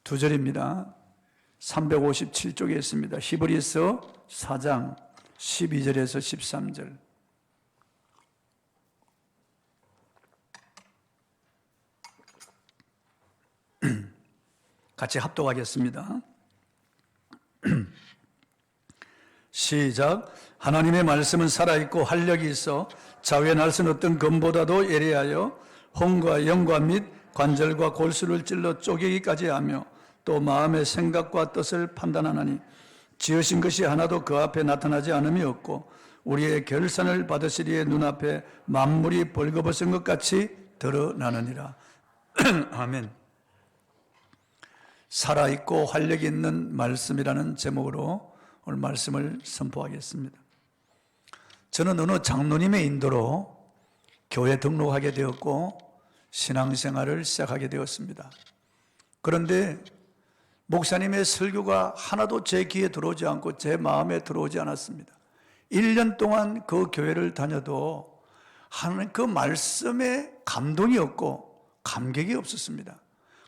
두 절입니다. 357쪽에 있습니다. 히브리서 4장 12절에서 13절. 같이 합독하겠습니다. 시작. 하나님의 말씀은 살아있고 활력이 있어 자위에 날선 어떤 검보다도 예리하여 혼과 영과 및 관절과 골수를 찔러 쪼개기까지 하며 또 마음의 생각과 뜻을 판단하나니 지으신 것이 하나도 그 앞에 나타나지 않음이 없고 우리의 결산을 받으시리의 눈앞에 만물이 벌거벗은 것 같이 드러나느니라. 아멘. 살아있고 활력이 있는 말씀이라는 제목으로 오늘 말씀을 선포하겠습니다. 저는 어느 장로님의 인도로 교회 등록하게 되었고 신앙생활을 시작하게 되었습니다. 그런데 목사님의 설교가 하나도 제 귀에 들어오지 않고 제 마음에 들어오지 않았습니다. 1년 동안 그 교회를 다녀도 하는 그 말씀에 감동이 없고 감격이 없었습니다.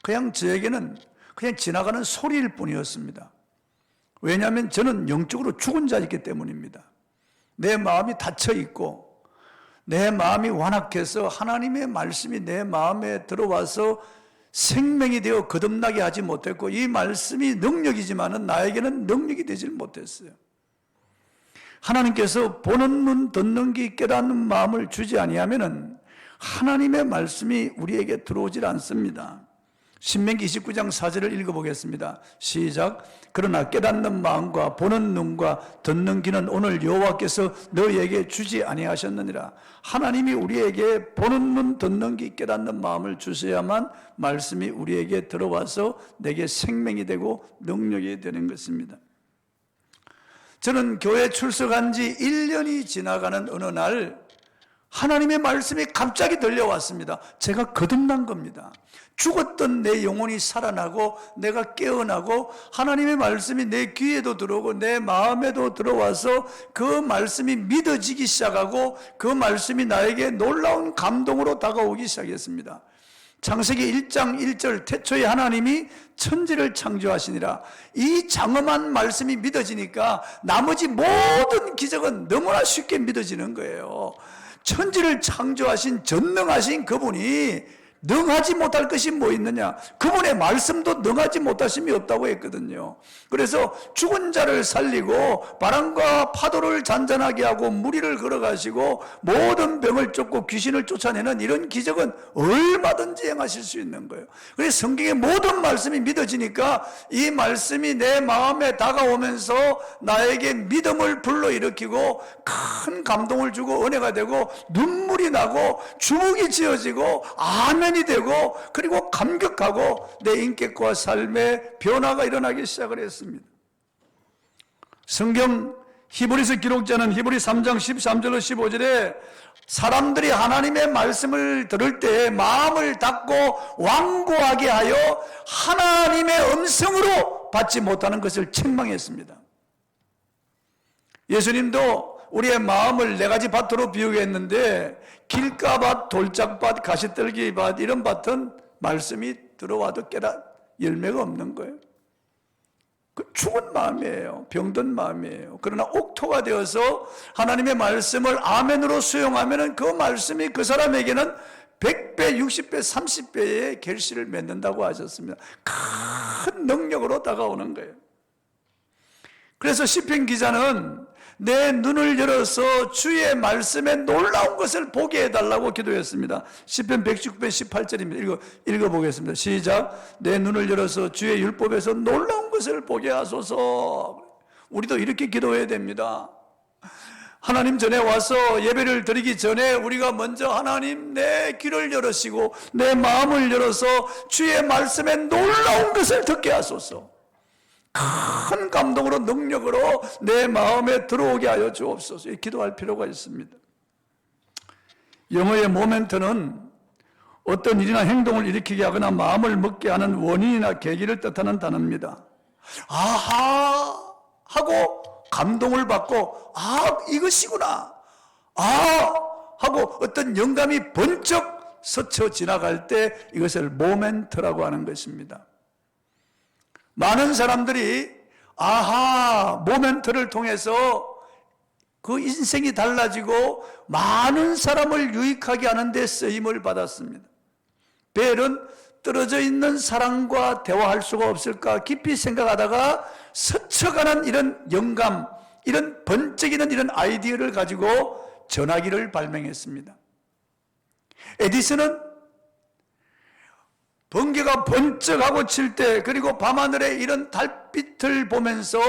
그냥 저에게는 그냥 지나가는 소리일 뿐이었습니다. 왜냐하면 저는 영적으로 죽은 자이기 때문입니다. 내 마음이 닫혀 있고 내 마음이 완악해서 하나님의 말씀이 내 마음에 들어와서 생명이 되어 거듭나게 하지 못했고 이 말씀이 능력이지만은 나에게는 능력이 되질 못했어요. 하나님께서 보는 눈, 듣는 귀, 깨닫는 마음을 주지 아니하면은 하나님의 말씀이 우리에게 들어오질 않습니다. 신명기 29장 4절을 읽어보겠습니다. 시작. 그러나 깨닫는 마음과 보는 눈과 듣는 귀는 오늘 여호와께서 너희에게 주지 아니하셨느니라. 하나님이 우리에게 보는 눈, 듣는 귀, 깨닫는 마음을 주셔야만 말씀이 우리에게 들어와서 내게 생명이 되고 능력이 되는 것입니다. 저는 교회 출석한 지 1년이 지나가는 어느 날 하나님의 말씀이 갑자기 들려왔습니다. 제가 거듭난 겁니다. 죽었던 내 영혼이 살아나고 내가 깨어나고 하나님의 말씀이 내 귀에도 들어오고 내 마음에도 들어와서 그 말씀이 믿어지기 시작하고 그 말씀이 나에게 놀라운 감동으로 다가오기 시작했습니다. 창세기 1장 1절 태초에 하나님이 천지를 창조하시니라. 이 장엄한 말씀이 믿어지니까 나머지 모든 기적은 너무나 쉽게 믿어지는 거예요. 천지를 창조하신 전능하신 그분이 능하지 못할 것이 뭐 있느냐? 그분의 말씀도 능하지 못하심이 없다고 했거든요. 그래서 죽은 자를 살리고 바람과 파도를 잔잔하게 하고 무리를 걸어가시고 모든 병을 쫓고 귀신을 쫓아내는 이런 기적은 얼마든지 행하실 수 있는 거예요. 그래서 성경의 모든 말씀이 믿어지니까 이 말씀이 내 마음에 다가오면서 나에게 믿음을 불러일으키고 큰 감동을 주고 은혜가 되고 눈물이 나고 주먹이 쥐어지고 아멘이 되고 그리고 감격하고 내 인격과 삶의 변화가 일어나기 시작을 했습니다. 성경 히브리서 기록자는 히브리 3장 13절로 15절에 사람들이 하나님의 말씀을 들을 때 마음을 닫고 완고하게 하여 하나님의 음성으로 받지 못하는 것을 책망했습니다. 예수님도 우리의 마음을 네 가지 밭으로 비우게 했는데 길가밭, 돌짝밭, 가시떨기밭 이런 밭은 말씀이 들어와도 열매가 없는 거예요. 그 죽은 마음이에요. 병든 마음이에요. 그러나 옥토가 되어서 하나님의 말씀을 아멘으로 수용하면 그 말씀이 그 사람에게는 100배, 60배, 30배의 결실을 맺는다고 하셨습니다. 큰 능력으로 다가오는 거예요. 그래서 시편 기자는 내 눈을 열어서 주의 말씀에 놀라운 것을 보게 해달라고 기도했습니다. 시편 119편 18절입니다. 읽어보겠습니다. 시작. 내 눈을 열어서 주의 율법에서 놀라운 것을 보게 하소서. 우리도 이렇게 기도해야 됩니다. 하나님 전에 와서 예배를 드리기 전에 우리가 먼저 하나님 내 귀를 열으시고 내 마음을 열어서 주의 말씀에 놀라운 것을 듣게 하소서. 큰 감동으로 능력으로 내 마음에 들어오게 하여 주옵소서. 기도할 필요가 있습니다. 영어의 모멘트는 어떤 일이나 행동을 일으키게 하거나 마음을 먹게 하는 원인이나 계기를 뜻하는 단어입니다. 아하 하고 감동을 받고 이것이구나 하고 어떤 영감이 번쩍 스쳐 지나갈 때 이것을 모멘트라고 하는 것입니다. 많은 사람들이 아하 모멘트를 통해서 그 인생이 달라지고 많은 사람을 유익하게 하는 데 쓰임을 받았습니다. 벨은 떨어져 있는 사람과 대화할 수가 없을까 깊이 생각하다가 스쳐가는 이런 영감, 이런 번쩍이는 이런 아이디어를 가지고 전화기를 발명했습니다. 에디슨은 번개가 번쩍하고 칠 때, 그리고 밤하늘에 이런 달빛을 보면서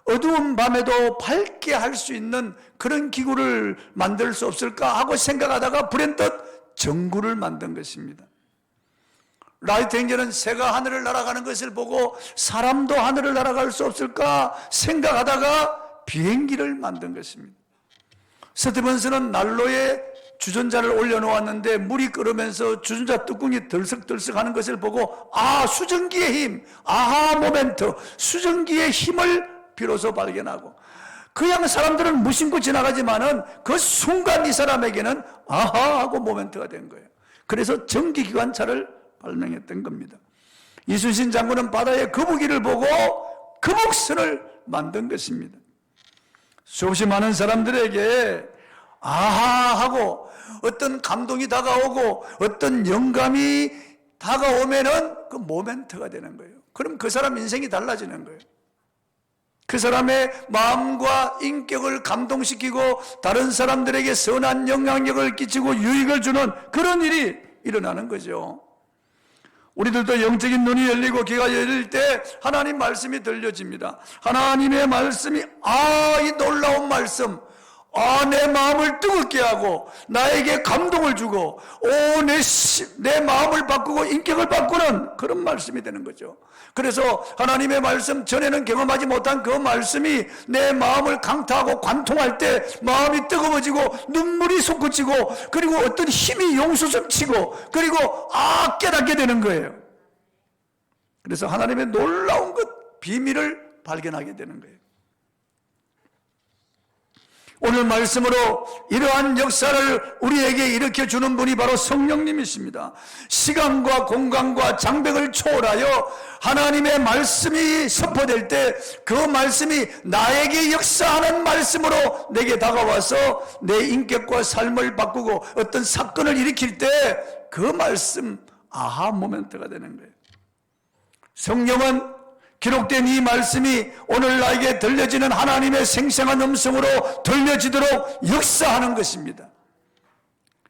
어두운 밤에도 밝게 할 수 있는 그런 기구를 만들 수 없을까 하고 생각하다가 불현듯 전구를 만든 것입니다. 라이트 행제는 새가 하늘을 날아가는 것을 보고 사람도 하늘을 날아갈 수 없을까 생각하다가 비행기를 만든 것입니다. 스티븐스는 난로에 주전자를 올려놓았는데 물이 끓으면서 주전자 뚜껑이 덜썩덜썩 하는 것을 보고 수전기의 힘, 아하 모멘트, 수전기의 힘을 비로소 발견하고, 그냥 사람들은 무심코 지나가지만은 그 순간 이 사람에게는 아하 하고 모멘트가 된 거예요. 그래서 전기기관차를 발명했던 겁니다. 이순신 장군은 바다의 거북이를 보고 거북선을 만든 것입니다. 수없이 많은 사람들에게 아하 하고 어떤 감동이 다가오고 어떤 영감이 다가오면은 그 모멘트가 되는 거예요. 그럼 그 사람 인생이 달라지는 거예요. 그 사람의 마음과 인격을 감동시키고 다른 사람들에게 선한 영향력을 끼치고 유익을 주는 그런 일이 일어나는 거죠. 우리들도 영적인 눈이 열리고 귀가 열릴 때 하나님 말씀이 들려집니다. 하나님의 말씀이 이 놀라운 말씀, 내 마음을 뜨겁게 하고 나에게 감동을 주고 내 마음을 바꾸고 인격을 바꾸는 그런 말씀이 되는 거죠. 그래서 하나님의 말씀, 전에는 경험하지 못한 그 말씀이 내 마음을 강타하고 관통할 때 마음이 뜨거워지고 눈물이 솟구치고 그리고 어떤 힘이 용수섬치고 그리고 깨닫게 되는 거예요. 그래서 하나님의 놀라운 것, 비밀을 발견하게 되는 거예요. 오늘 말씀으로 이러한 역사를 우리에게 일으켜주는 분이 바로 성령님이십니다. 시간과 공간과 장벽을 초월하여 하나님의 말씀이 선포될 때 그 말씀이 나에게 역사하는 말씀으로 내게 다가와서 내 인격과 삶을 바꾸고 어떤 사건을 일으킬 때 그 말씀 아하 모멘트가 되는 거예요. 성령은 기록된 이 말씀이 오늘 나에게 들려지는 하나님의 생생한 음성으로 들려지도록 역사하는 것입니다.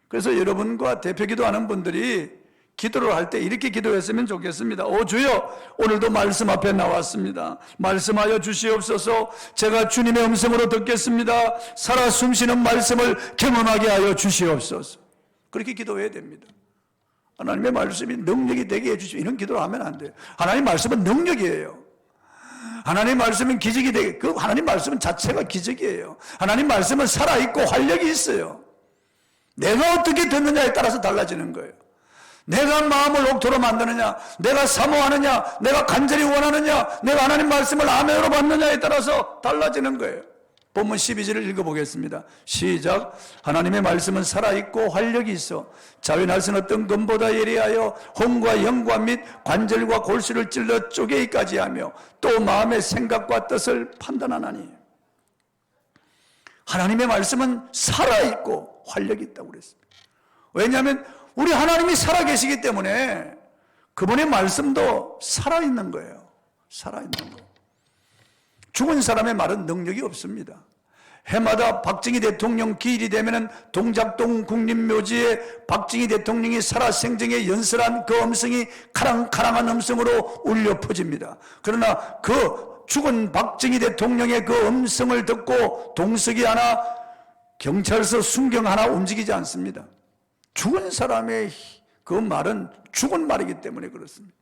그래서 여러분과 대표기도하는 분들이 기도를 할 때 이렇게 기도했으면 좋겠습니다. 오 주여, 오늘도 말씀 앞에 나왔습니다. 말씀하여 주시옵소서. 제가 주님의 음성으로 듣겠습니다. 살아 숨쉬는 말씀을 경험하게 하여 주시옵소서. 그렇게 기도해야 됩니다. 하나님의 말씀이 능력이 되게 해주시오. 이런 기도를 하면 안 돼요. 하나님 말씀은 능력이에요. 하나님 말씀은 기적이 되게, 그 하나님 말씀은 자체가 기적이에요. 하나님 말씀은 살아있고 활력이 있어요. 내가 어떻게 듣느냐에 따라서 달라지는 거예요. 내가 마음을 옥토로 만드느냐, 내가 사모하느냐, 내가 간절히 원하느냐, 내가 하나님 말씀을 아멘으로 받느냐에 따라서 달라지는 거예요. 본문 12절을 읽어보겠습니다. 시작. 하나님의 말씀은 살아있고 활력이 있어 자위 날선 어떤 검보다 예리하여 혼과 영과 및 관절과 골수를 찔러 쪼개기까지 하며 또 마음의 생각과 뜻을 판단하나니. 하나님의 말씀은 살아있고 활력이 있다고 그랬습니다. 왜냐하면 우리 하나님이 살아계시기 때문에 그분의 말씀도 살아있는 거예요. 살아있는 거. 죽은 사람의 말은 능력이 없습니다. 해마다 박정희 대통령 기일이 되면은 동작동 국립묘지에 박정희 대통령이 살아생전에 연설한 그 음성이 카랑카랑한 음성으로 울려 퍼집니다. 그러나 그 죽은 박정희 대통령의 그 음성을 듣고 동석이 하나, 경찰서 순경 하나 움직이지 않습니다. 죽은 사람의 그 말은 죽은 말이기 때문에 그렇습니다.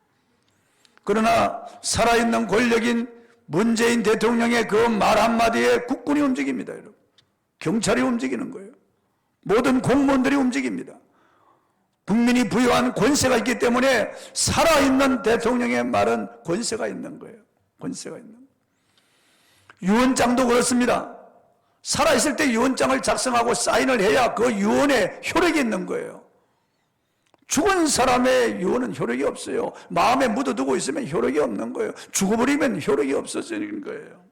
그러나 살아있는 권력인 문재인 대통령의 그 말 한마디에 국군이 움직입니다, 여러분. 경찰이 움직이는 거예요. 모든 공무원들이 움직입니다. 국민이 부여한 권세가 있기 때문에 살아있는 대통령의 말은 권세가 있는 거예요. 권세가 있는 거예요. 유언장도 그렇습니다. 살아있을 때 유언장을 작성하고 사인을 해야 그 유언에 효력이 있는 거예요. 죽은 사람의 유언은 효력이 없어요. 마음에 묻어두고 있으면 효력이 없는 거예요. 죽어버리면 효력이 없어지는 거예요.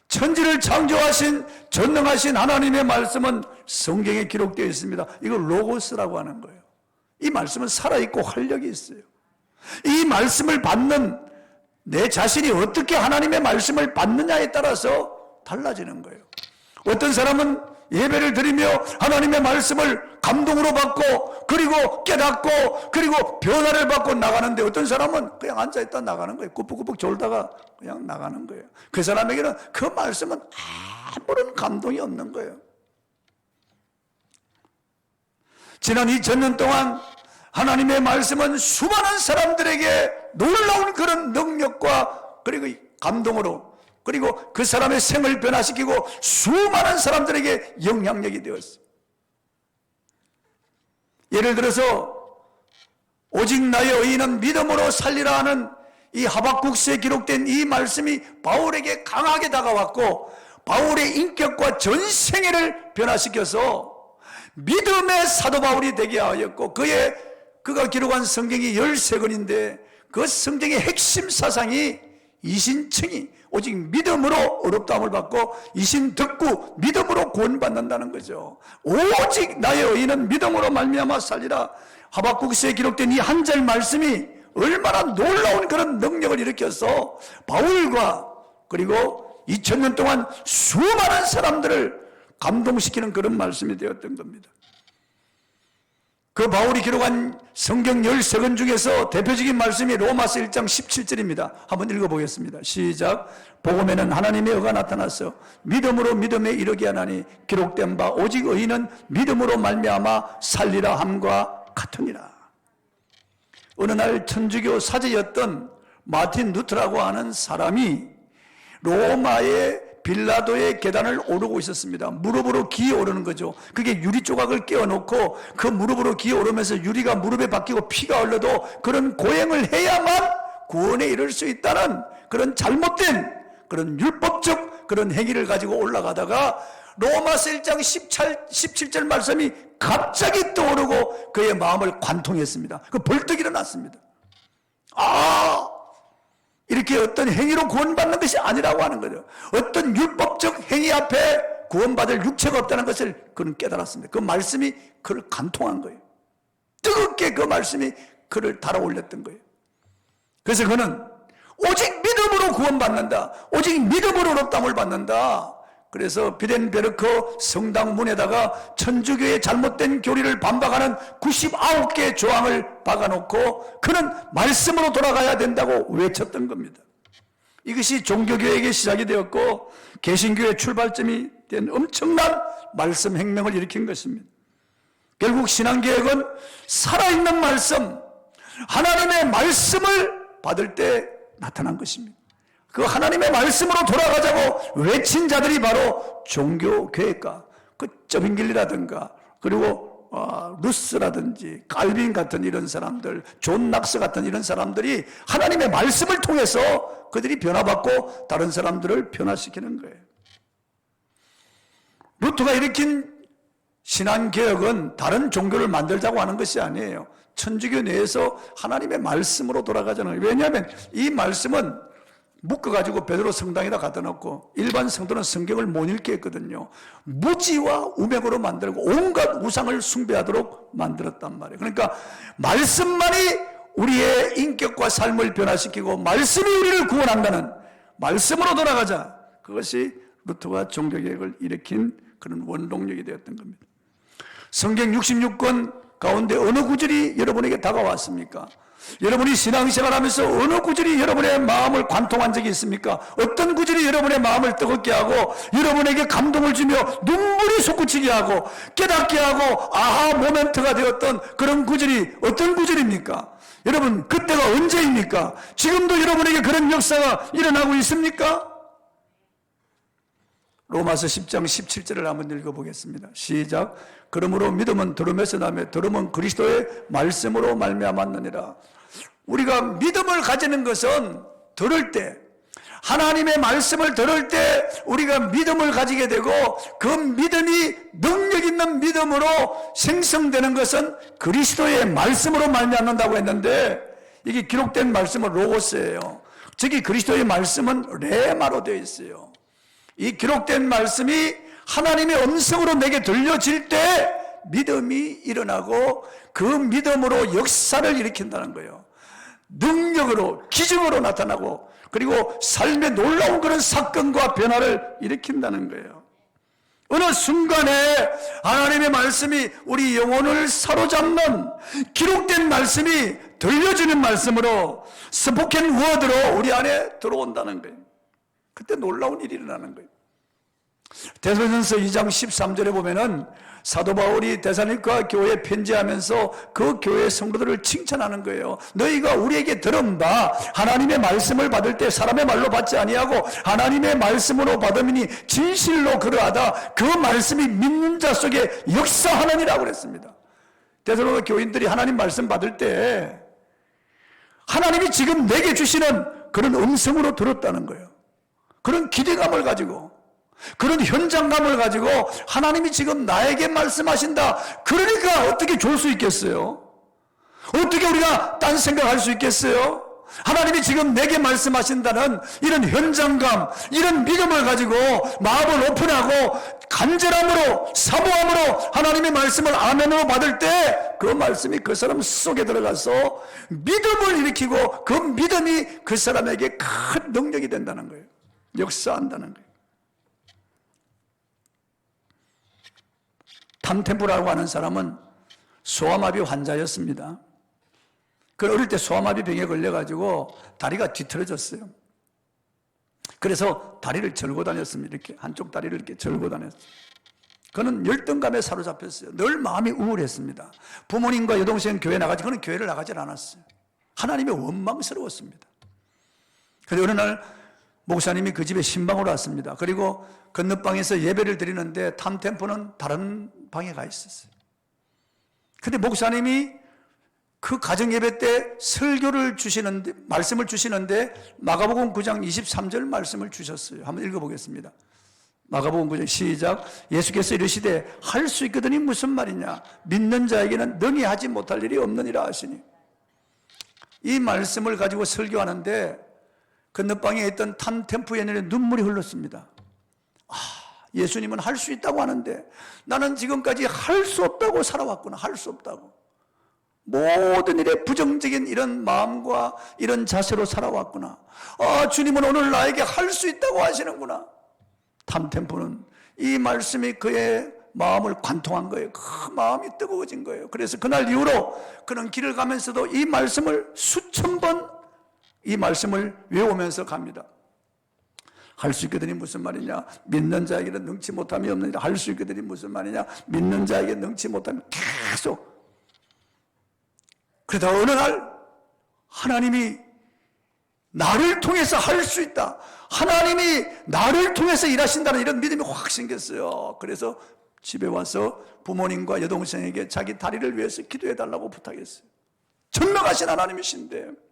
천지를 창조하신 전능하신 하나님의 말씀은 성경에 기록되어 있습니다. 이걸 로고스라고 하는 거예요. 이 말씀은 살아있고 활력이 있어요. 이 말씀을 받는 내 자신이 어떻게 하나님의 말씀을 받느냐에 따라서 달라지는 거예요. 어떤 사람은 예배를 드리며 하나님의 말씀을 감동으로 받고 그리고 깨닫고 그리고 변화를 받고 나가는데, 어떤 사람은 그냥 앉아있다 나가는 거예요. 꾸벅꾸벅 졸다가 그냥 나가는 거예요. 그 사람에게는 그 말씀은 아무런 감동이 없는 거예요. 지난 2000년 동안 하나님의 말씀은 수많은 사람들에게 놀라운 그런 능력과 그리고 감동으로, 그리고 그 사람의 생을 변화시키고 수많은 사람들에게 영향력이 되었어요. 예를 들어서 오직 나의 의인은 믿음으로 살리라 하는 이 하박국서에 기록된 이 말씀이 바울에게 강하게 다가왔고, 바울의 인격과 전생애를 변화시켜서 믿음의 사도 바울이 되게 하였고, 그가 기록한 성경이 13권인데 그 성경의 핵심 사상이 이신청이 오직 믿음으로 의롭다함을 받고 이신 듣고 믿음으로 구원받는다는 거죠. 오직 나의 의인은 믿음으로 말미암아 살리라. 하박국서에 기록된 이 한 절 말씀이 얼마나 놀라운 그런 능력을 일으켜서 바울과 그리고 2000년 동안 수많은 사람들을 감동시키는 그런 말씀이 되었던 겁니다. 그 바울이 기록한 성경 13권 중에서 대표적인 말씀이 로마서 1장 17절입니다. 한번 읽어보겠습니다. 시작. 복음에는 하나님의 의가 나타나서 믿음으로 믿음에 이르게 하나니 기록된 바 오직 의인은 믿음으로 말미암아 살리라 함과 같으니라. 어느 날 천주교 사제였던 마틴 루터라고 하는 사람이 로마의 빌라도의 계단을 오르고 있었습니다. 무릎으로 기어오르는 거죠. 그게 유리 조각을 끼워놓고 그 무릎으로 기어오르면서 유리가 무릎에 박히고 피가 흘러도 그런 고행을 해야만 구원에 이를 수 있다는 그런 잘못된 그런 율법적 그런 행위를 가지고 올라가다가 로마서 1장 17절 말씀이 갑자기 떠오르고 그의 마음을 관통했습니다. 그 벌떡 일어났습니다. 이렇게 어떤 행위로 구원받는 것이 아니라고 하는 거죠. 어떤 율법적 행위 앞에 구원받을 육체가 없다는 것을 그는 깨달았습니다. 그 말씀이 그를 간통한 거예요. 뜨겁게 그 말씀이 그를 달아올렸던 거예요. 그래서 그는 오직 믿음으로 구원받는다. 오직 믿음으로 의롭다함을 받는다. 그래서 비덴베르크 성당 문에다가 천주교의 잘못된 교리를 반박하는 99개의 조항을 박아놓고 그는 말씀으로 돌아가야 된다고 외쳤던 겁니다. 이것이 종교교육의 시작이 되었고 개신교의 출발점이 된 엄청난 말씀 혁명을 일으킨 것입니다. 결국 신앙개혁은 살아있는 말씀, 하나님의 말씀을 받을 때 나타난 것입니다. 그 하나님의 말씀으로 돌아가자고 외친 자들이 바로 종교개혁가, 그 저빙길리라든가 그리고 루스라든지 칼빈 같은 이런 사람들, 존 낙스 같은 이런 사람들이 하나님의 말씀을 통해서 그들이 변화받고 다른 사람들을 변화시키는 거예요. 루터가 일으킨 신앙개혁은 다른 종교를 만들자고 하는 것이 아니에요. 천주교 내에서 하나님의 말씀으로 돌아가자는 거예요. 왜냐하면 이 말씀은 묶어가지고 베드로 성당에다 갖다 놓고 일반 성도는 성경을 못 읽게 했거든요. 무지와 우맥으로 만들고 온갖 우상을 숭배하도록 만들었단 말이에요. 그러니까 말씀만이 우리의 인격과 삶을 변화시키고 말씀이 우리를 구원한다는, 말씀으로 돌아가자, 그것이 루터가 종교개혁을 일으킨 그런 원동력이 되었던 겁니다. 성경 66권 가운데 어느 구절이 여러분에게 다가왔습니까? 여러분이 신앙생활 하면서 어느 구절이 여러분의 마음을 관통한 적이 있습니까? 어떤 구절이 여러분의 마음을 뜨겁게 하고 여러분에게 감동을 주며 눈물이 솟구치게 하고 깨닫게 하고 아하 모멘트가 되었던 그런 구절이 어떤 구절입니까? 여러분, 그때가 언제입니까? 지금도 여러분에게 그런 역사가 일어나고 있습니까? 로마서 10장 17절을 한번 읽어보겠습니다. 시작. 그러므로 믿음은 들음에서 나며 들음은 그리스도의 말씀으로 말미암았느니라. 우리가 믿음을 가지는 것은 들을 때 하나님의 말씀을 들을 때 우리가 믿음을 가지게 되고 그 믿음이 능력 있는 믿음으로 생성되는 것은 그리스도의 말씀으로 말미암는다고 했는데, 이게 기록된 말씀은 로고스예요. 저기 그리스도의 말씀은 레마로 되어 있어요. 이 기록된 말씀이 하나님의 음성으로 내게 들려질 때 믿음이 일어나고 그 믿음으로 역사를 일으킨다는 거예요. 능력으로, 기적으로 나타나고, 그리고 삶에 놀라운 그런 사건과 변화를 일으킨다는 거예요. 어느 순간에 하나님의 말씀이 우리 영혼을 사로잡는, 기록된 말씀이 들려주는 말씀으로, 스포켄 워드로 우리 안에 들어온다는 거예요. 그때 놀라운 일이 일어나는 거예요. 데살로니가서 2장 13절에 보면은 사도 바울이 데살로니가 교회에 편지하면서 그 교회 성도들을 칭찬하는 거예요. 너희가 우리에게 들은 바 하나님의 말씀을 받을 때 사람의 말로 받지 아니하고 하나님의 말씀으로 받음이니 진실로 그러하다. 그 말씀이 믿는 자 속에 역사하느니라고 그랬습니다. 데살로니가 교인들이 하나님 말씀 받을 때 하나님이 지금 내게 주시는 그런 음성으로 들었다는 거예요. 그런 기대감을 가지고, 그런 현장감을 가지고 하나님이 지금 나에게 말씀하신다. 그러니까 어떻게 좋을 수 있겠어요? 어떻게 우리가 딴 생각할 수 있겠어요? 하나님이 지금 내게 말씀하신다는 이런 현장감, 이런 믿음을 가지고 마음을 오픈하고 간절함으로, 사모함으로 하나님의 말씀을 아멘으로 받을 때 그 말씀이 그 사람 속에 들어가서 믿음을 일으키고 그 믿음이 그 사람에게 큰 능력이 된다는 거예요. 역사한다는 거예요. 탐템프라고 하는 사람은 소아마비 환자였습니다. 그 어릴 때 소아마비 병에 걸려가지고 다리가 뒤틀어졌어요. 그래서 다리를 절고 다녔습니다. 이렇게 한쪽 다리를 이렇게 절고 다녔어요. 그는 열등감에 사로잡혔어요. 늘 마음이 우울했습니다. 부모님과 여동생 교회 나가지, 그는 교회를 나가질 않았어요. 하나님이 원망스러웠습니다. 그런데 어느 날 목사님이 그 집에 신방으로 왔습니다. 그리고 건너방에서 예배를 드리는데 탐템포는 다른 방에 가 있었어요. 근데 목사님이 그 가정예배 때 설교를 주시는데, 말씀을 주시는데 마가복음 9장 23절 말씀을 주셨어요. 한번 읽어보겠습니다. 마가복음 9장 시작. 예수께서 이르시되 할 수 있거든이 무슨 말이냐, 믿는 자에게는 능히 하지 못할 일이 없느니라 하시니. 이 말씀을 가지고 설교하는데 건너방에 있던 탐템프의 눈물이 흘렀습니다. 예수님은 할 수 있다고 하는데 나는 지금까지 할 수 없다고 살아왔구나. 할 수 없다고. 모든 일에 부정적인 이런 마음과 이런 자세로 살아왔구나. 주님은 오늘 나에게 할 수 있다고 하시는구나. 탐템프는 이 말씀이 그의 마음을 관통한 거예요. 그 마음이 뜨거워진 거예요. 그래서 그날 이후로 그는 길을 가면서도 이 말씀을 수천 번 이 말씀을 외우면서 갑니다. 할 수 있거든이 무슨 말이냐, 믿는 자에게는 능치 못함이 없느니라. 할 수 있거든이 무슨 말이냐, 믿는 자에게 능치 못함이, 계속. 그러다 어느 날 하나님이 나를 통해서 할 수 있다, 하나님이 나를 통해서 일하신다는 이런 믿음이 확 생겼어요. 그래서 집에 와서 부모님과 여동생에게 자기 다리를 위해서 기도해 달라고 부탁했어요. 전능하신 하나님이신데,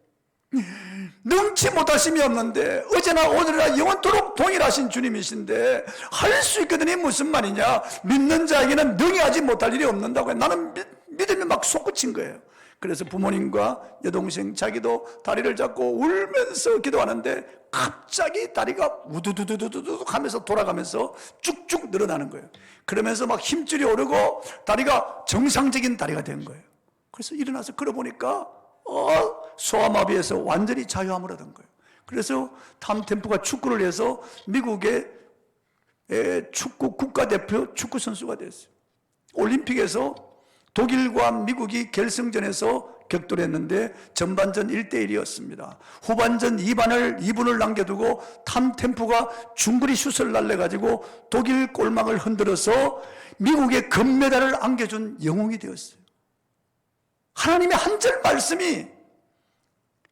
능치 못하심이 없는데, 어제나 오늘이나 영원토록 동일하신 주님이신데 할 수 있거든이 무슨 말이냐, 믿는 자에게는 능히 하지 못할 일이 없는다고 해. 나는 믿음이 막 솟구친 거예요. 그래서 부모님과 여동생, 자기도 다리를 잡고 울면서 기도하는데 갑자기 다리가 우두두두두두 하면서 돌아가면서 쭉쭉 늘어나는 거예요. 그러면서 막 힘줄이 오르고 다리가 정상적인 다리가 된 거예요. 그래서 일어나서 걸어보니까 소아마비에서 완전히 자유함을 얻은 거예요. 그래서 탐템프가 축구를 해서 미국의 축구 국가대표 축구 선수가 됐어요. 올림픽에서 독일과 미국이 결승전에서 격돌했는데 전반전 1대1이었습니다. 후반전 2분을 남겨두고 탐템프가 중거리 슛을 날려가지고 독일 골망을 흔들어서 미국의 금메달을 안겨준 영웅이 되었어요. 하나님의 한 절 말씀이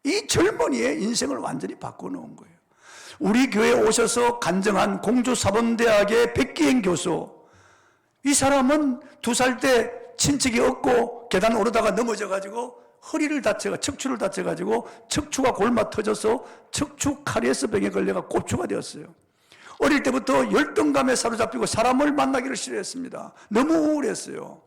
이 젊은이의 인생을 완전히 바꿔놓은 거예요. 우리 교회에 오셔서 간증한 공주사범대학의 백기행 교수, 이 사람은 2살 때 친척이 없고 계단 오르다가 넘어져가지고 허리를 다쳐가 척추를 다쳐가지고 척추가 골마 터져서 척추 카리에스 병에 걸려가 꼽추가 되었어요. 어릴 때부터 열등감에 사로잡히고 사람을 만나기를 싫어했습니다. 너무 우울했어요.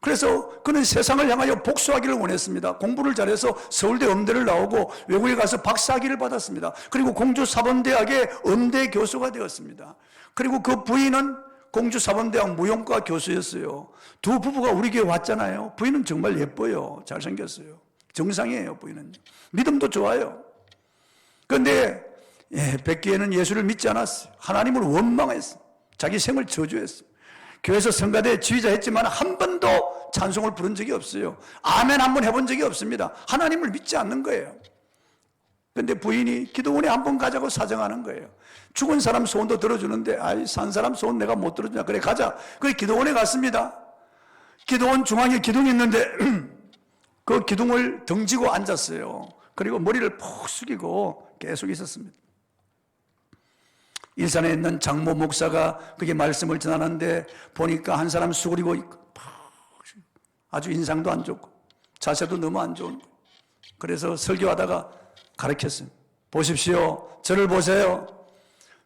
그래서 그는 세상을 향하여 복수하기를 원했습니다. 공부를 잘해서 서울대 음대를 나오고 외국에 가서 박사학위를 받았습니다. 그리고 공주사범대학의 음대 교수가 되었습니다. 그리고 그 부인은 공주사범대학 무용과 교수였어요. 두 부부가 우리 교회 왔잖아요. 부인은 정말 예뻐요. 잘생겼어요. 정상이에요. 부인은 믿음도 좋아요. 그런데 뵙기에는 예수를 믿지 않았어요. 하나님을 원망했어요. 자기 생을 저주했어요. 교회에서 성가대 지휘자 했지만 한 번도 찬송을 부른 적이 없어요. 아멘 한번 해본 적이 없습니다. 하나님을 믿지 않는 거예요. 그런데 부인이 기도원에 한번 가자고 사정하는 거예요. 죽은 사람 소원도 들어주는데 아이 산 사람 소원 내가 못 들어주냐. 그래 가자. 그래 기도원에 갔습니다. 기도원 중앙에 기둥이 있는데 그 기둥을 등지고 앉았어요. 그리고 머리를 푹 숙이고 계속 있었습니다. 일산에 있는 장모 목사가 그게 말씀을 전하는데 보니까 한 사람 수그리고 있고 아주 인상도 안 좋고 자세도 너무 안 좋은 거예요. 그래서 설교하다가 가르쳤어요. 보십시오. 저를 보세요.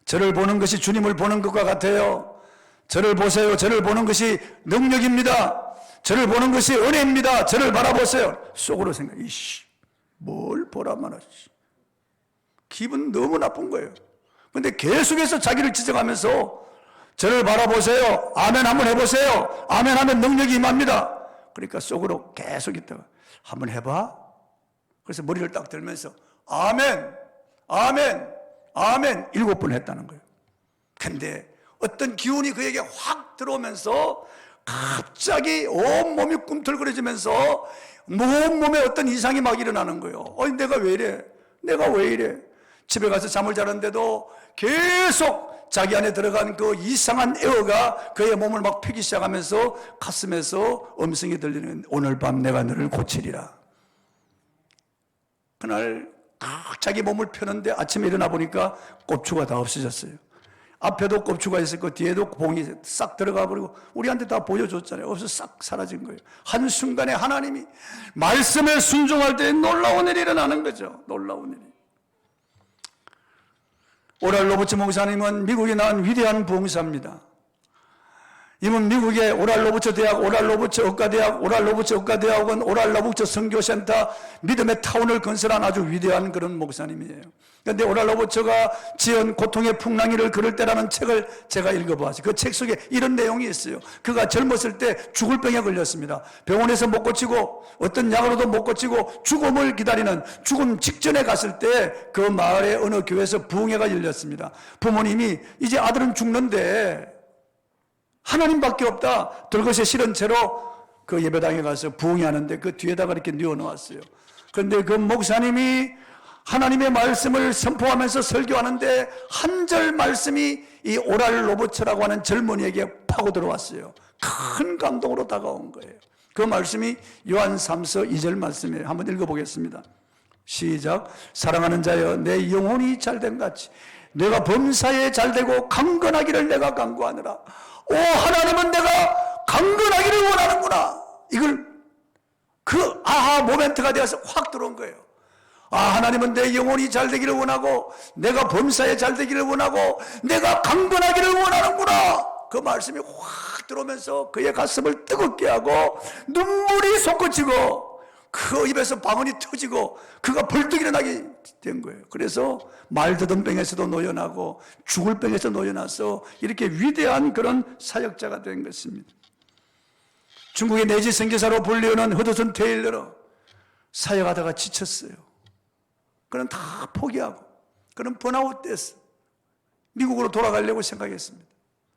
저를 보는 것이 주님을 보는 것과 같아요. 저를 보세요. 저를 보는 것이 능력입니다. 저를 보는 것이 은혜입니다. 저를 바라보세요. 속으로 생각. 이씨, 뭘 보라만 하지. 기분 너무 나쁜 거예요. 근데 계속해서 자기를 지적하면서 저를 바라보세요. 아멘 한번 해보세요. 아멘 하면 능력이 임합니다. 그러니까 속으로 계속 있다가 한번 해봐. 그래서 머리를 딱 들면서 아멘, 아멘, 아멘 7번 했다는 거예요. 근데 어떤 기운이 그에게 확 들어오면서 갑자기 온몸이 꿈틀거려지면서 온몸에 어떤 이상이 막 일어나는 거예요. 내가 왜 이래? 내가 왜 이래? 집에 가서 잠을 자는데도 계속 자기 안에 들어간 그 이상한 에어가 그의 몸을 막 피기 시작하면서 가슴에서 음성이 들리는 오늘 밤 내가 너를 고치리라. 그날 자기 몸을 펴는데 아침에 일어나 보니까 꼽추가 다 없어졌어요. 앞에도 꼽추가 있었고 뒤에도 봉이 싹 들어가 버리고 우리한테 다 보여줬잖아요. 없어 싹 사라진 거예요. 한순간에 하나님이 말씀에 순종할 때 놀라운 일이 일어나는 거죠. 놀라운 일이. 오랄 로버츠 목사님은 미국에 나온 위대한 부흥사입니다. 이분 미국의 오랄 로버츠 대학, 오랄 로버츠 의과대학, 오랄 로버츠 의과대학원, 오랄 로버츠 선교센터, 믿음의 타운을 건설한 아주 위대한 그런 목사님이에요. 그런데 오랄 로버츠가 지은 고통의 풍랑이를 걸을 때라는 책을 제가 읽어보았어요. 그 책 속에 이런 내용이 있어요. 그가 젊었을 때 죽을 병에 걸렸습니다. 병원에서 못 고치고 어떤 약으로도 못 고치고 죽음을 기다리는 죽음 직전에 갔을 때 그 마을의 어느 교회에서 부흥회가 열렸습니다. 부모님이 이제 아들은 죽는데 하나님밖에 없다. 들것에 실은 채로 그 예배당에 가서 부흥회 하는데 그 뒤에다가 이렇게 뉘어놓았어요. 그런데 그 목사님이 하나님의 말씀을 선포하면서 설교하는데 한 절 말씀이 이 오랄 로버츠라고 하는 젊은이에게 파고 들어왔어요. 큰 감동으로 다가온 거예요. 그 말씀이 요한 3서 2절 말씀이에요. 한번 읽어보겠습니다. 시작. 사랑하는 자여 내 영혼이 잘된 같이 내가 범사에 잘되고 강건하기를 내가 간구하느라. 오 하나님은 내가 강건하기를 원하는구나. 이걸 그 아하 모멘트가 되어서 확 들어온 거예요. 아 하나님은 내 영혼이 잘되기를 원하고 내가 범사에 잘되기를 원하고 내가 강건하기를 원하는구나. 그 말씀이 확 들어오면서 그의 가슴을 뜨겁게 하고 눈물이 솟구치고 그 입에서 방언이 터지고 그가 벌떡 일어나게 된 거예요. 그래서 말더듬 병에서도 노여나고 죽을 병에서 노여나서 이렇게 위대한 그런 사역자가 된 것입니다. 중국의 내지 선교사로 불리우는 허드슨 테일러 사역하다가 지쳤어요. 그는 다 포기하고 그는 번아웃 됐어. 미국으로 돌아가려고 생각했습니다.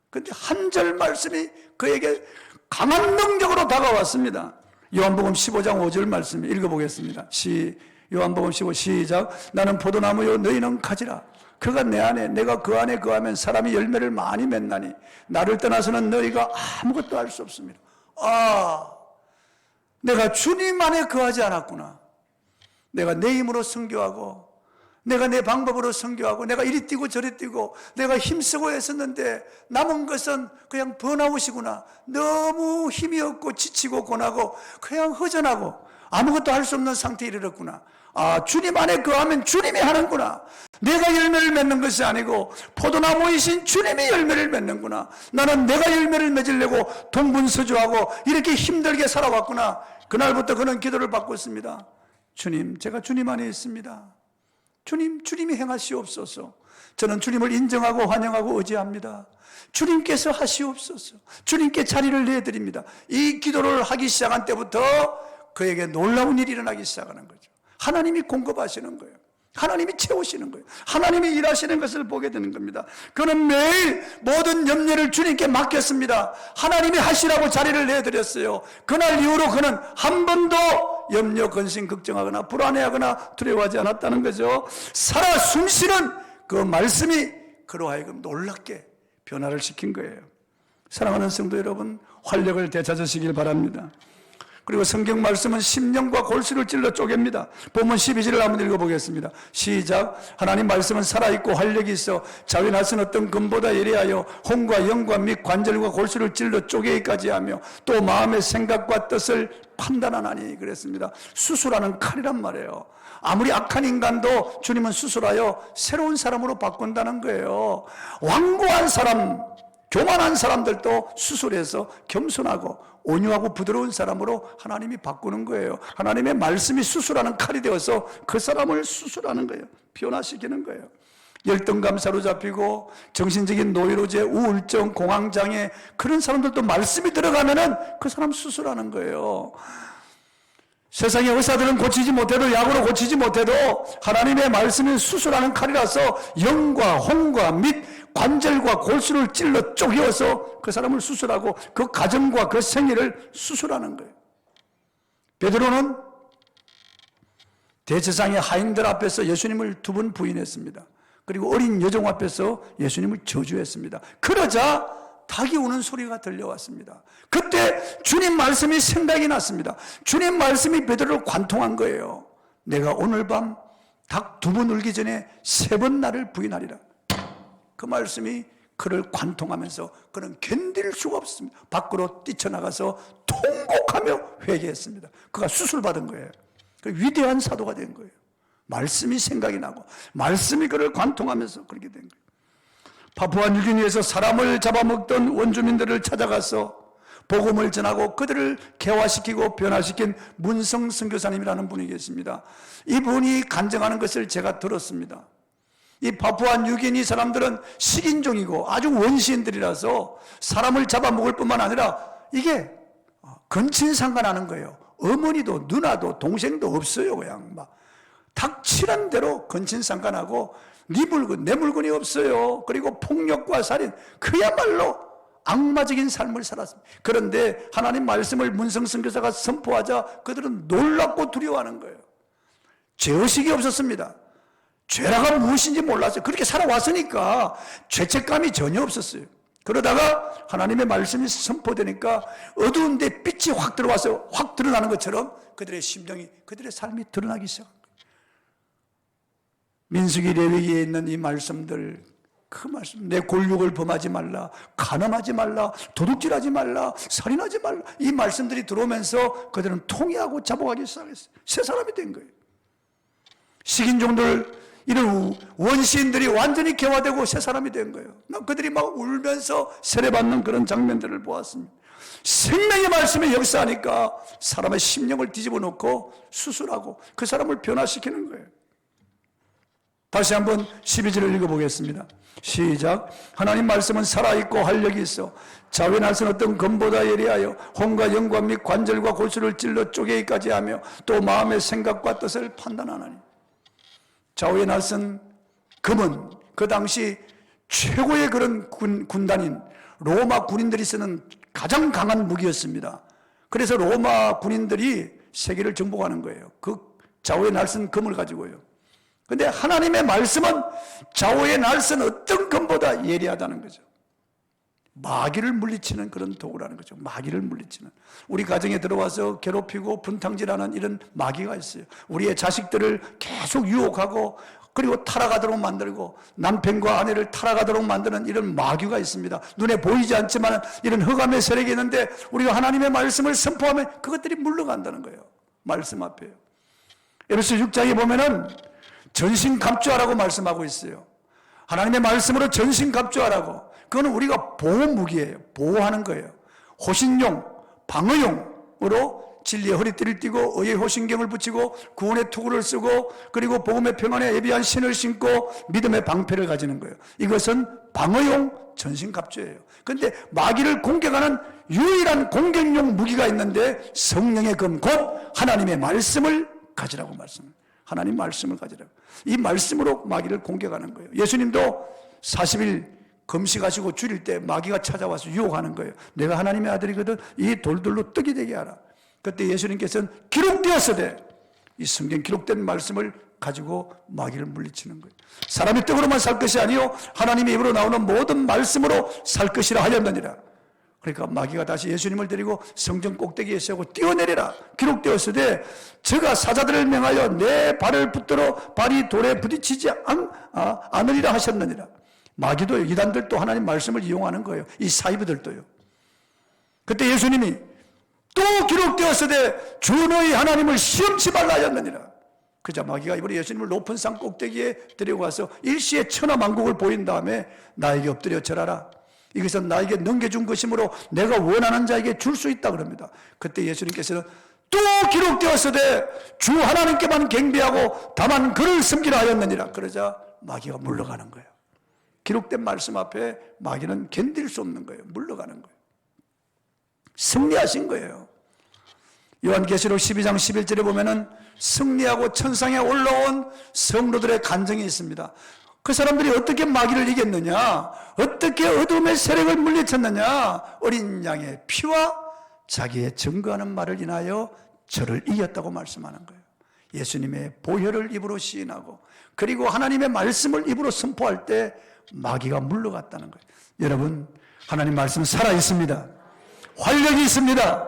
그런데 한 절 말씀이 그에게 강한 능력으로 다가왔습니다. 요한복음 15장 5절 말씀 읽어보겠습니다. 요한복음 15 시작. 나는 포도나무요 너희는 가지라. 그가 내 안에 내가 그 안에 거하면 사람이 열매를 많이 맺나니 나를 떠나서는 너희가 아무것도 할 수 없습니다. 아, 내가 주님 안에 거하지 않았구나. 내가 내 힘으로 선교하고 내가 내 방법으로 선교하고 내가 이리 뛰고 저리 뛰고 내가 힘쓰고 했었는데 남은 것은 그냥 번아웃이구나. 너무 힘이 없고 지치고 고나고 그냥 허전하고 아무것도 할 수 없는 상태에 이르렀구나. 아, 주님 안에 거하면 주님이 하는구나. 내가 열매를 맺는 것이 아니고 포도나무이신 주님이 열매를 맺는구나. 나는 내가 열매를 맺으려고 동분서주하고 이렇게 힘들게 살아왔구나. 그날부터 그는 기도를 받고 있습니다. 주님, 제가 주님 안에 있습니다. 주님이 행하시옵소서. 저는 주님을 인정하고 환영하고 의지합니다. 주님께서 하시옵소서. 주님께 자리를 내드립니다. 이 기도를 하기 시작한 때부터 그에게 놀라운 일이 일어나기 시작하는 거죠. 하나님이 공급하시는 거예요. 하나님이 채우시는 거예요. 하나님이 일하시는 것을 보게 되는 겁니다. 그는 매일 모든 염려를 주님께 맡겼습니다. 하나님이 하시라고 자리를 내드렸어요. 그날 이후로 그는 한 번도 염려, 근심, 걱정하거나 불안해하거나 두려워하지 않았다는 거죠. 살아 숨쉬는 그 말씀이 그로 하여금 놀랍게 변화를 시킨 거예요. 사랑하는 성도 여러분, 활력을 되찾으시길 바랍니다. 그리고 성경 말씀은 심령과 골수를 찔러 쪼갭니다. 본문 12절을 한번 읽어보겠습니다. 시작. 하나님 말씀은 살아있고 활력이 있어 자위 낯선 어떤 금보다 예리하여 혼과 영과 및 관절과 골수를 찔러 쪼개기까지 하며 또 마음의 생각과 뜻을 판단하나니 그랬습니다. 수술하는 칼이란 말이에요. 아무리 악한 인간도 주님은 수술하여 새로운 사람으로 바꾼다는 거예요. 완고한 사람, 교만한 사람들도 수술해서 겸손하고 온유하고 부드러운 사람으로 하나님이 바꾸는 거예요. 하나님의 말씀이 수술하는 칼이 되어서 그 사람을 수술하는 거예요. 변화시키는 거예요. 열등감 사로잡히고 정신적인 노이로제, 우울증, 공황장애 그런 사람들도 말씀이 들어가면은 그 사람 수술하는 거예요. 세상의 의사들은 고치지 못해도 약으로 고치지 못해도 하나님의 말씀이 수술하는 칼이라서 영과 혼과 및 관절과 골수를 찔러 쪼개어서 그 사람을 수술하고 그 가정과 그 생애를 수술하는 거예요. 베드로는 대제사장의 하인들 앞에서 예수님을 2번 부인했습니다. 그리고 어린 여종 앞에서 예수님을 저주했습니다. 그러자 닭이 우는 소리가 들려왔습니다. 그때 주님 말씀이 생각이 났습니다. 주님 말씀이 베드로를 관통한 거예요. 내가 오늘 밤 닭 2번 울기 전에 3번 나를 부인하리라. 그 말씀이 그를 관통하면서 그는 견딜 수가 없습니다. 밖으로 뛰쳐나가서 통곡하며 회개했습니다. 그가 수술받은 거예요. 그 위대한 사도가 된 거예요. 말씀이 생각이 나고 말씀이 그를 관통하면서 그렇게 된 거예요. 파푸아뉴기니에서 사람을 잡아먹던 원주민들을 찾아가서 복음을 전하고 그들을 개화시키고 변화시킨 문성 선교사님이라는 분이 계십니다. 이분이 간증하는 것을 제가 들었습니다. 이 파푸아뉴기니 사람들은 식인종이고 아주 원시인들이라서 사람을 잡아먹을 뿐만 아니라 이게 근친상간하는 거예요. 어머니도 누나도 동생도 없어요. 그냥 막 닥치는 대로 근친상간하고 네 물건 내 물건이 없어요. 그리고 폭력과 살인 그야말로 악마적인 삶을 살았습니다. 그런데 하나님 말씀을 문성 선교사가 선포하자 그들은 놀랍고 두려워하는 거예요. 죄의식이 없었습니다. 죄라가 무엇인지 몰랐어요. 그렇게 살아왔으니까 죄책감이 전혀 없었어요. 그러다가 하나님의 말씀이 선포되니까 어두운데 빛이 확 들어와서 확 드러나는 것처럼 그들의 심정이, 그들의 삶이 드러나기 시작한 거예요. 민수기 레위기에 있는 이 말씀들, 그 말씀, 내 골육을 범하지 말라, 간음하지 말라, 도둑질하지 말라, 살인하지 말라, 이 말씀들이 들어오면서 그들은 통회하고 자복하기 시작했어요. 새 사람이 된 거예요. 식인종들, 이런 원시인들이 완전히 개화되고 새 사람이 된 거예요. 그들이 막 울면서 세례받는 그런 장면들을 보았습니다. 생명의 말씀에 역사하니까 사람의 심령을 뒤집어 놓고 수술하고 그 사람을 변화시키는 거예요. 다시 한번 12절을 읽어보겠습니다. 시작. 하나님 말씀은 살아있고 활력이 있어 자외 낯선 어떤 검보다 예리하여 혼과 영과 및 관절과 골수를 찔러 쪼개기까지 하며 또 마음의 생각과 뜻을 판단하나니. 좌우에 낯선 금은 그 당시 최고의 그런 군단인 로마 군인들이 쓰는 가장 강한 무기였습니다. 그래서 로마 군인들이 세계를 정복하는 거예요. 그 좌우에 낯선 금을 가지고요. 그런데 하나님의 말씀은 좌우에 낯선 어떤 금보다 예리하다는 거죠. 마귀를 물리치는 그런 도구라는 거죠. 마귀를 물리치는. 우리 가정에 들어와서 괴롭히고 분탕질하는 이런 마귀가 있어요. 우리의 자식들을 계속 유혹하고 그리고 타락하도록 만들고 남편과 아내를 타락하도록 만드는 이런 마귀가 있습니다. 눈에 보이지 않지만 이런 흑암의 세력이 있는데 우리가 하나님의 말씀을 선포하면 그것들이 물러간다는 거예요. 말씀 앞에요. 에베소 6장에 보면은 전신갑주하라고 말씀하고 있어요. 하나님의 말씀으로 전신갑주하라고. 그거는 우리가 보호무기예요. 보호하는 거예요. 호신용, 방어용으로 진리의 허리띠를 띠고 의의 호신경을 붙이고 구원의 투구를 쓰고 그리고 복음의 평안에 예비한 신을 신고 믿음의 방패를 가지는 거예요. 이것은 방어용 전신갑주예요. 그런데 마귀를 공격하는 유일한 공격용 무기가 있는데 성령의 검 곧 하나님의 말씀을 가지라고 말씀합니다. 하나님 말씀을 가지라고. 이 말씀으로 마귀를 공격하는 거예요. 예수님도 40일 금식하시고 줄일 때 마귀가 찾아와서 유혹하는 거예요. 내가 하나님의 아들이거든 이 돌들로 떡이 되게 하라. 그때 예수님께서는 기록되었으되 이 성경 기록된 말씀을 가지고 마귀를 물리치는 거예요. 사람이 떡으로만 살 것이 아니요 하나님의 입으로 나오는 모든 말씀으로 살 것이라 하였느니라. 그러니까 마귀가 다시 예수님을 데리고 성전 꼭대기에 세우고 뛰어내리라. 기록되었으되 저가 사자들을 명하여 내 발을 붙들어 발이 돌에 부딪히지 않으리라 하셨느니라. 마귀도 이단들도 하나님 말씀을 이용하는 거예요. 이 사이비들도요. 그때 예수님이 또 기록되었으되 주 너희 하나님을 시험치 말라 하였느니라. 그자 마귀가 이번에 예수님을 높은 산 꼭대기에 데려가서 일시에 천하만국을 보인 다음에 나에게 엎드려 절하라. 이것은 나에게 넘겨준 것이므로 내가 원하는 자에게 줄 수 있다 그럽니다. 그때 예수님께서는 또 기록되었으되 주 하나님께만 경배하고 다만 그를 섬기라 하였느니라. 그러자 마귀가 물러가는 거예요. 기록된 말씀 앞에 마귀는 견딜 수 없는 거예요. 물러가는 거예요. 승리하신 거예요. 요한계시록 12장 11절에 보면은 승리하고 천상에 올라온 성도들의 간증이 있습니다. 그 사람들이 어떻게 마귀를 이겼느냐? 어떻게 어둠의 세력을 물리쳤느냐? 어린 양의 피와 자기의 증거하는 말을 인하여 저를 이겼다고 말씀하는 거예요. 예수님의 보혈을 입으로 시인하고 그리고 하나님의 말씀을 입으로 선포할 때 마귀가 물러갔다는 거예요. 여러분, 하나님 말씀 살아있습니다. 활력이 있습니다.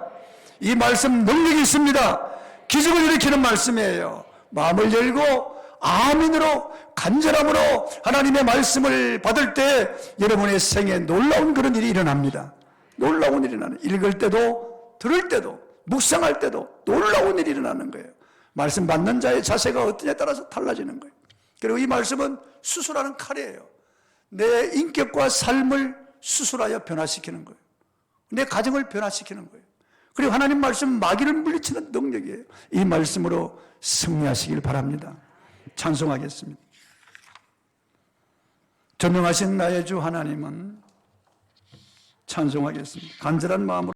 이 말씀 능력이 있습니다. 기적을 일으키는 말씀이에요. 마음을 열고 아멘으로 간절함으로 하나님의 말씀을 받을 때 여러분의 생에 놀라운 그런 일이 일어납니다. 놀라운 일이 일어나는, 읽을 때도 들을 때도 묵상할 때도 놀라운 일이 일어나는 거예요. 말씀 받는 자의 자세가 어떠냐에 따라서 달라지는 거예요. 그리고 이 말씀은 수술하는 칼이에요. 내 인격과 삶을 수술하여 변화시키는 거예요. 내 가정을 변화시키는 거예요. 그리고 하나님 말씀 마귀를 물리치는 능력이에요. 이 말씀으로 승리하시길 바랍니다. 찬송하겠습니다. 전능하신 나의 주 하나님은 찬송하겠습니다. 간절한 마음으로